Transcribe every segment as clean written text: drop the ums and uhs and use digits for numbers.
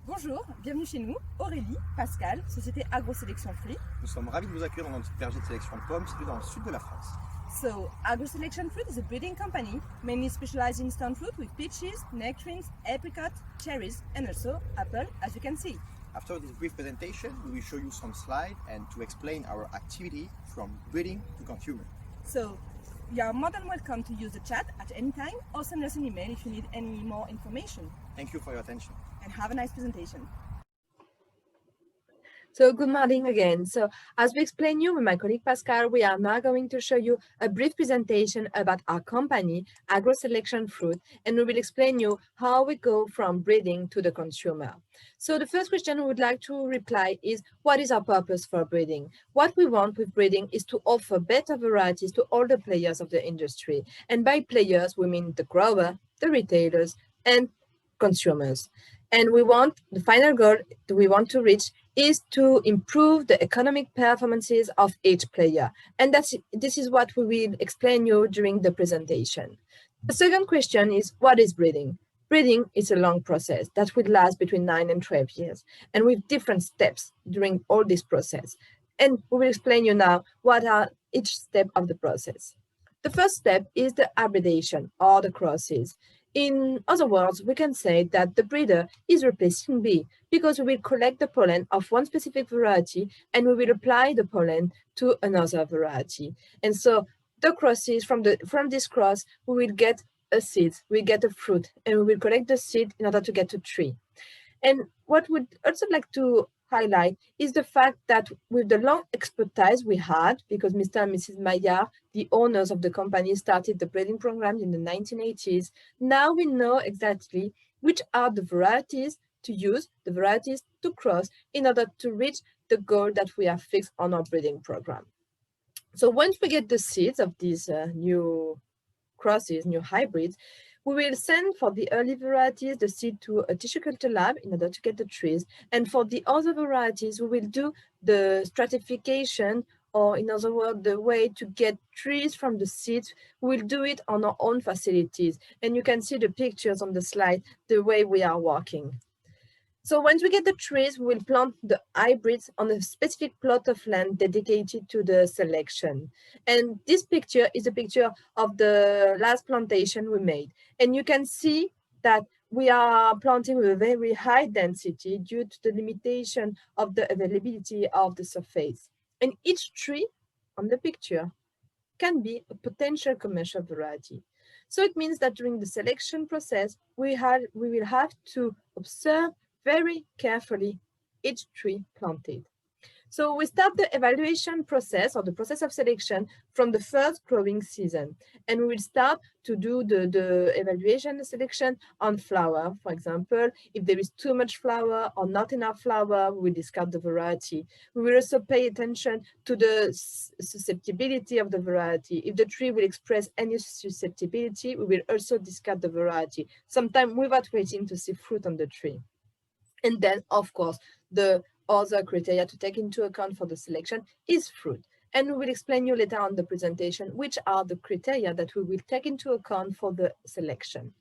Bonjour, bienvenue chez nous, Aurélie, Pascal, société Agro Selections Fruit. Nous sommes ravis de vous accueillir dans notre verger de sélection de pommes situé dans le sud de la France. So, Agro Selections Fruit is a breeding company mainly specialized in stone fruit with peaches, nectarines, apricots, cherries, and also apple, as you can see. After this brief presentation, we will show you some slides and to explain our activity from breeding to consumer. So, you are more than welcome to use the chat at any time or send us an email if you need any more information. Thank you for your attention. And have a nice presentation. So good morning again. So as we explained you with my colleague Pascal, we are now going to show you a brief presentation about our company, Agro Selections Fruit, and we will explain you how we go from breeding to the consumer. So the first question we would like to reply is, what is our purpose for breeding? What we want with breeding is to offer better varieties to all the players of the industry. And by players, we mean the grower, the retailers, and consumers. And we want, the final goal that we want to reach is to improve the economic performances of each player. And this is what we will explain you during the presentation. The second question is, what is breeding? Breeding is a long process that will last between 9 and 12 years, and with different steps during all this process. And we will explain you now what are each step of the process. The first step is the hybridization or the crosses. In other words, we can say that the breeder is replacing bee because we will collect the pollen of one specific variety and we will apply the pollen to another variety. And so the crosses, from this cross, we will get a seed, we get a fruit, and we will collect the seed in order to get a tree. And what we'd also like to highlight is the fact that with the long expertise we had, because Mr. and Mrs. Maillard, the owners of the company, started the breeding program in the 1980s, now we know exactly which are the varieties to use, the varieties to cross in order to reach the goal that we have fixed on our breeding program. So once we get the seeds of these new crosses, new hybrids, we will send for the early varieties the seed to a tissue culture lab in order to get the trees. And for the other varieties, we will do the stratification, or in other words, the way to get trees from the seeds. We'll do it on our own facilities. And you can see the pictures on the slide, the way we are working. So once we get the trees, we will plant the hybrids on a specific plot of land dedicated to the selection. And this picture is a picture of the last plantation we made. And you can see that we are planting with a very high density due to the limitation of the availability of the surface. And each tree on the picture can be a potential commercial variety. So it means that during the selection process, we will have to observe very carefully each tree planted. So we start the evaluation process, or the process of selection, from the first growing season. And we will start to do the evaluation and selection on flower. For example, if there is too much flower or not enough flower, we will discard the variety. We will also pay attention to the susceptibility of the variety. If the tree will express any susceptibility, we will also discard the variety, sometimes without waiting to see fruit on the tree. And then, of course, the other criteria to take into account for the selection is fruit. And we will explain you later on the presentation which are the criteria that we will take into account for the selection.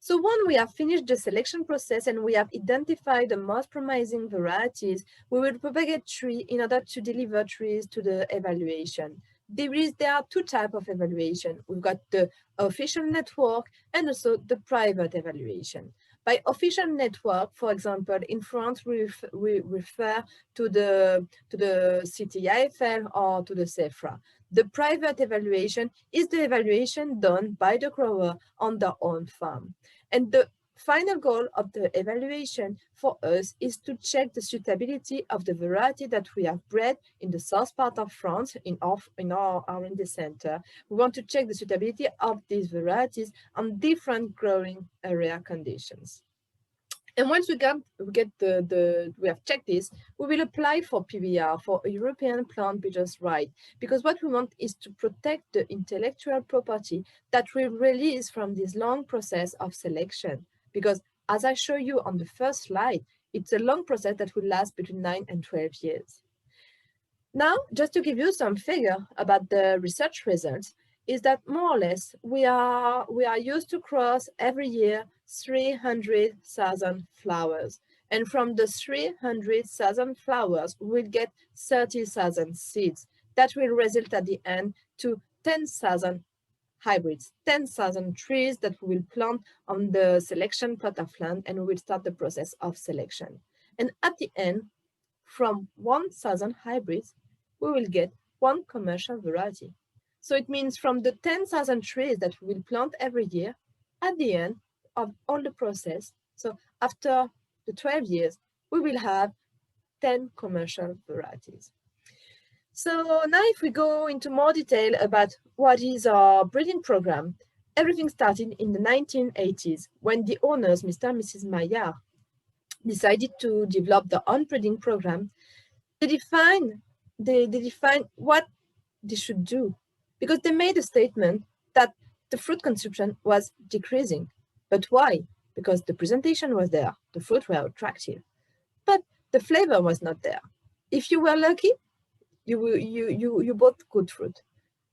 So when we have finished the selection process and we have identified the most promising varieties, we will propagate trees in order to deliver trees to the evaluation. There are two types of evaluation. We've got the official network and also the private evaluation. By official network, for example, in France, we refer to the CTIFL or to the CEFRA. The private evaluation is the evaluation done by the grower on their own farm. And the final goal of the evaluation for us is to check the suitability of the variety that we have bred in the south part of France, in our R&D center. We want to check the suitability of these varieties on different growing area conditions. And once we have checked this, we will apply for PBR, for a European Plant Breeders' Right, because what we want is to protect the intellectual property that we release from this long process of selection. Because as I show you on the first slide, it's a long process that will last between 9 and 12 years. Now, just to give you some figure about the research results, is that more or less we are used to cross every year 300,000 flowers. And from the 300,000 flowers, we'll get 30,000 seeds. That will result at the end to 10,000 hybrids, 10,000 trees that we will plant on the selection plot of land, and we will start the process of selection. And at the end, from 1,000 hybrids, we will get one commercial variety. So it means from the 10,000 trees that we will plant every year, at the end of all the process, so after the 12 years, we will have 10 commercial varieties. So now if we go into more detail about what is our breeding program, everything started in the 1980s when the owners, Mr. and Mrs. Maillard, decided to develop their own breeding program. They define what they should do because they made a statement that the fruit consumption was decreasing. But why? Because the presentation was there, the fruit were attractive, but the flavor was not there. If you were lucky, you bought good fruit,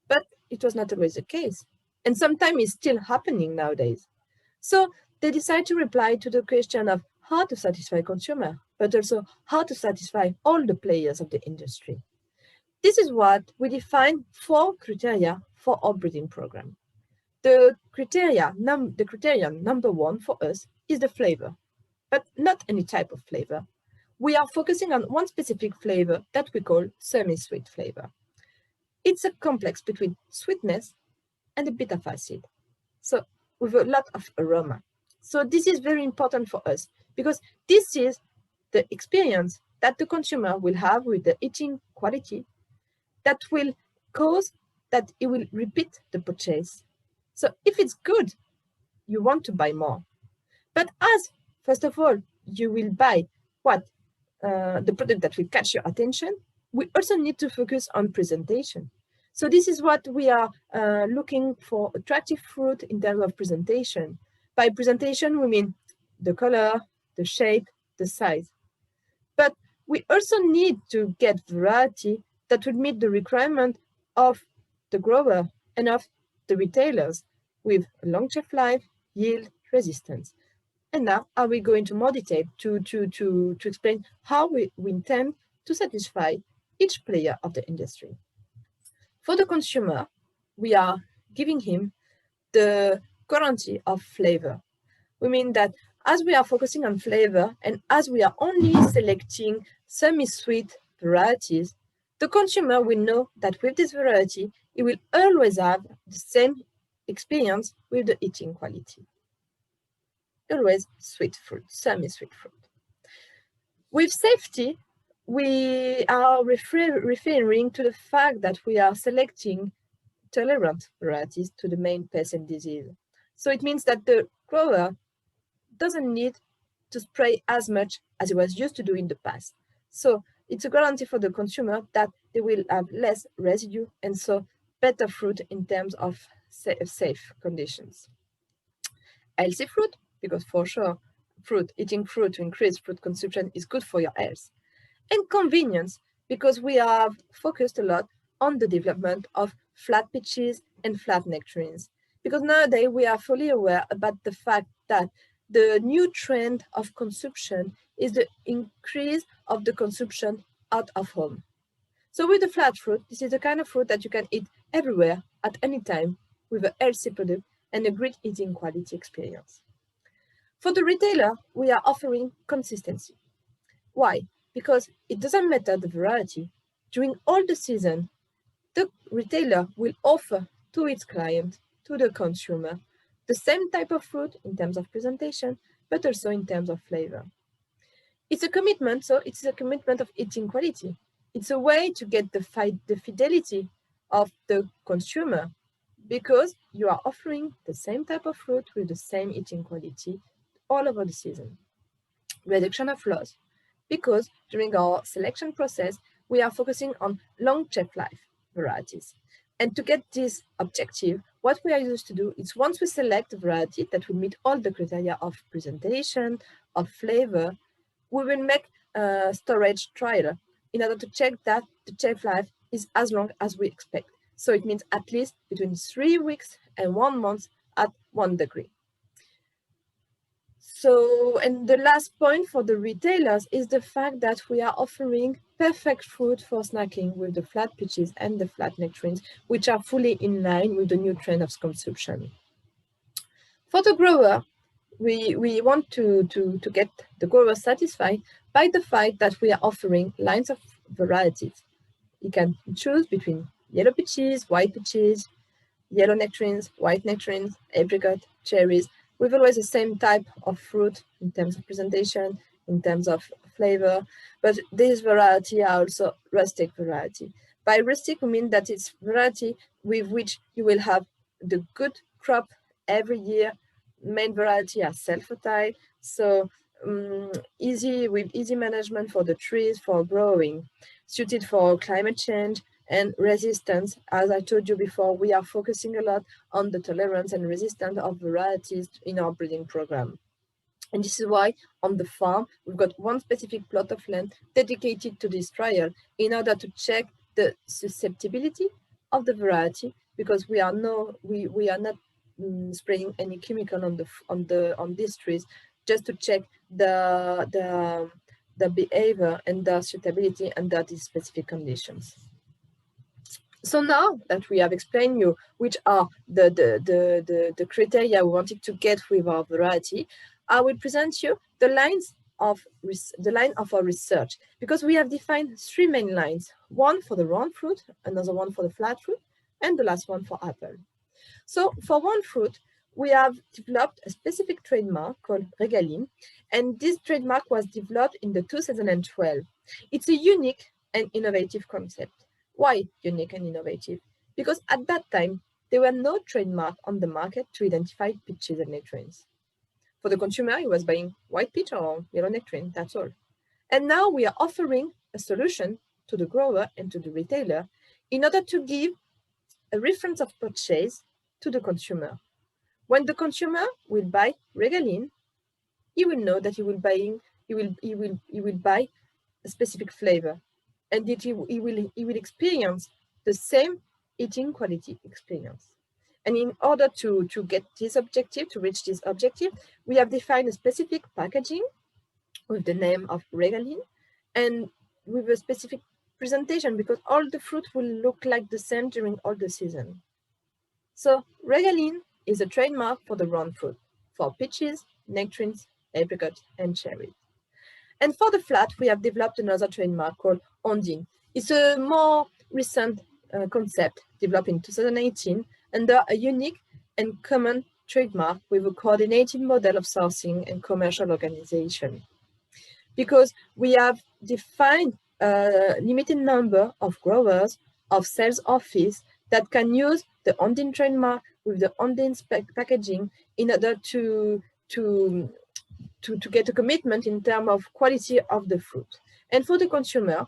but it was not always the case. And sometimes it's still happening nowadays. So they decide to reply to the question of how to satisfy consumer, but also how to satisfy all the players of the industry. This is what we define 4 criteria for our breeding program. The criterion number 1 for us is the flavor, but not any type of flavor. We are focusing on one specific flavor that we call semi-sweet flavor. It's a complex between sweetness and a bit of acid, so with a lot of aroma. So this is very important for us because this is the experience that the consumer will have with the eating quality that will cause that it will repeat the purchase. So if it's good, you want to buy more. But as, first of all, you will buy the product that will catch your attention, we also need to focus on presentation. So this is what we are looking for, attractive fruit in terms of presentation. By presentation, we mean the color, the shape, the size. But we also need to get variety that would meet the requirement of the grower and of the retailers with long shelf life, yield, resistance. And now I will go into more detail to explain how we intend to satisfy each player of the industry. For the consumer, we are giving him the guarantee of flavor. We mean that as we are focusing on flavor and as we are only selecting semi-sweet varieties, the consumer will know that with this variety, he will always have the same experience with the eating quality. Always sweet fruit, semi-sweet fruit. With safety, we are referring to the fact that we are selecting tolerant varieties to the main pest and disease. So it means that the grower doesn't need to spray as much as he was used to do in the past. So it's a guarantee for the consumer that they will have less residue and so better fruit in terms of safe conditions. Healthy fruit, because for sure, eating fruit to increase fruit consumption is good for your health. And convenience, because we have focused a lot on the development of flat peaches and flat nectarines. Because nowadays we are fully aware about the fact that the new trend of consumption is the increase of the consumption out of home. So with the flat fruit, this is the kind of fruit that you can eat everywhere at any time with a healthy product and a great eating quality experience. For the retailer, we are offering consistency. Why? Because it doesn't matter the variety. During all the season, the retailer will offer to its client, to the consumer, the same type of fruit in terms of presentation, but also in terms of flavor. It's a commitment, so it's a commitment of eating quality. It's a way to get the fidelity of the consumer because you are offering the same type of fruit with the same eating quality all over the season. Reduction of loss, because during our selection process, we are focusing on long shelf life varieties. And to get this objective, what we are used to do is once we select a variety that will meet all the criteria of presentation, of flavor, we will make a storage trial in order to check that the shelf life is as long as we expect. So it means at least between 3 weeks and 1 month at 1 degree. So, and the last point for the retailers is the fact that we are offering perfect fruit for snacking with the flat peaches and the flat nectarines, which are fully in line with the new trend of consumption. For the grower, we want to get the grower satisfied by the fact that we are offering lines of varieties. You can choose between yellow peaches, white peaches, yellow nectarines, white nectarines, apricot, cherries, with always the same type of fruit in terms of presentation, in terms of flavor, but these variety are also rustic variety. By rustic, we mean that it's variety with which you will have the good crop every year. Main variety are self-fertile, so easy with easy management for the trees for growing, suited for climate change, and resistance. As I told you before, we are focusing a lot on the tolerance and resistance of varieties in our breeding program. And this is why on the farm, we've got one specific plot of land dedicated to this trial in order to check the susceptibility of the variety, because we are not spraying any chemical on these trees, just to check the behavior and the suitability under these specific conditions. So now that we have explained you which are the criteria we wanted to get with our variety, I will present you the line of our research, because we have defined three main lines: one for the round fruit, another one for the flat fruit, and the last one for apple. So for one fruit, we have developed a specific trademark called Regaline, and this trademark was developed in the 2012. It's a unique and innovative concept. Why unique and innovative? Because at that time, there were no trademark on the market to identify peaches and nectarines. For the consumer, he was buying white peach or yellow nectarine, that's all. And now we are offering a solution to the grower and to the retailer in order to give a reference of purchase to the consumer. When the consumer will buy Regaline, he will know that he will buy a specific flavor, and that he will experience the same eating quality experience. And in order to get this objective, to reach this objective, we have defined a specific packaging with the name of Regaline and with a specific presentation, because all the fruit will look like the same during all the season. So Regaline is a trademark for the round fruit, for peaches, nectarines, apricots, and cherries. And for the flat, we have developed another trademark called Ondine. It's a more recent concept developed in 2018 under a unique and common trademark with a coordinated model of sourcing and commercial organization. Because we have defined a limited number of growers, of sales office that can use the Ondine trademark with the Ondine packaging in order to get a commitment in terms of quality of the fruit. And for the consumer,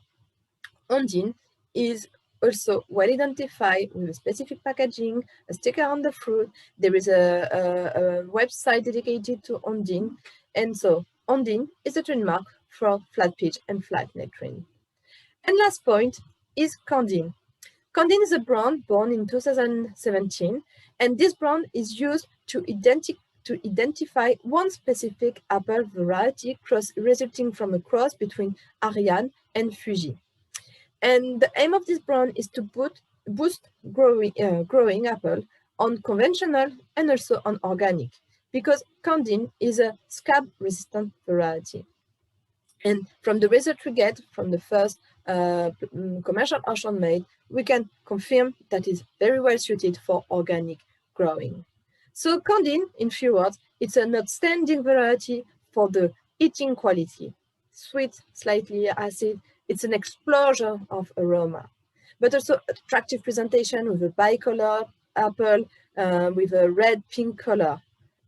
Ondine is also well identified with a specific packaging, a sticker on the fruit. There is a website dedicated to Ondine. And so Ondine is a trademark for flat peach and flat nectarine. And last point is Candine. Candine is a brand born in 2017, and this brand is used to identify one specific apple variety resulting from a cross between Ariane and Fuji. And the aim of this brand is to boost growing apple on conventional and also on organic, because Candine is a scab-resistant variety. And from the research we get from the first commercial orchard made, we can confirm that it's very well suited for organic growing. So Candine, in few words, it's an outstanding variety for the eating quality. Sweet, slightly acid, it's an explosion of aroma, but also attractive presentation with a bicolor apple with a red-pink color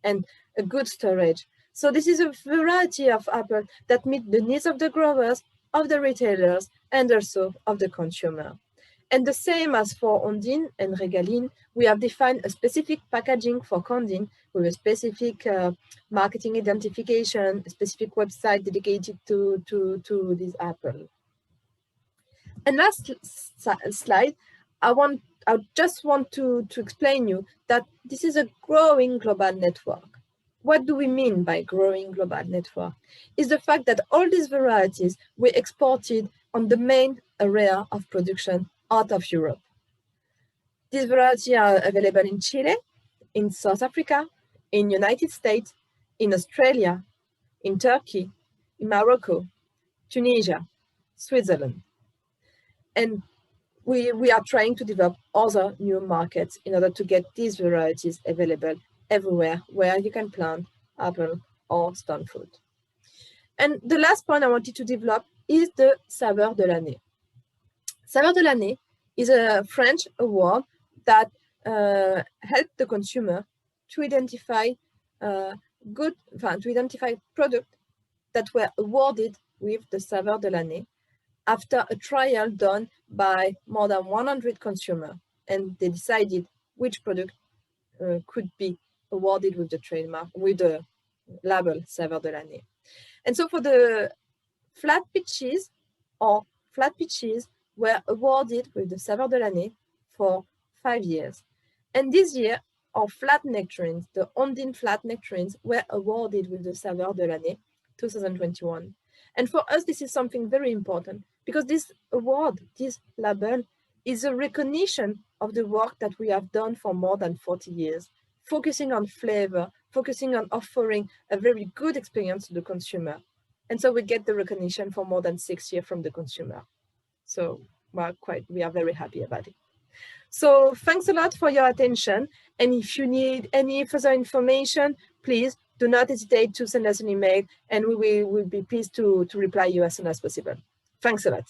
and a good storage. So this is a variety of apple that meet the needs of the growers, of the retailers, and also of the consumer. And the same as for Ondine and Regaline, we have defined a specific packaging for Candine with a specific marketing identification, a specific website dedicated to this apple. And last slide, I just want to explain you that this is a growing global network. what do we mean by growing global network? Is the fact that all these varieties were exported on the main area of production out of Europe. These varieties are available in Chile, in South Africa, in United States, in Australia, in Turkey, in Morocco, Tunisia, Switzerland. And we are trying to develop other new markets in order to get these varieties available everywhere where you can plant apple or stone fruit. And the last point I wanted to develop is the Saveur de l'année. Saveur de l'année is a French award that helped the consumer to identify products that were awarded with the Saveur de l'année after a trial done by more than 100 consumers, and they decided which product could be awarded with the trademark, with the label Saveur de l'année. And so for the flat peaches were awarded with the Saveur de l'année for 5 years. And this year, our flat nectarines, the Ondine flat nectarines, were awarded with the Saveur de l'année 2021. And for us, this is something very important because this award, this label, is a recognition of the work that we have done for more than 40 years, focusing on flavor, focusing on offering a very good experience to the consumer. And so we get the recognition for more than 6 years from the consumer. So we are very happy about it. So thanks a lot for your attention. And if you need any further information, please do not hesitate to send us an email and we will be pleased to reply you as soon as possible. Thanks a lot.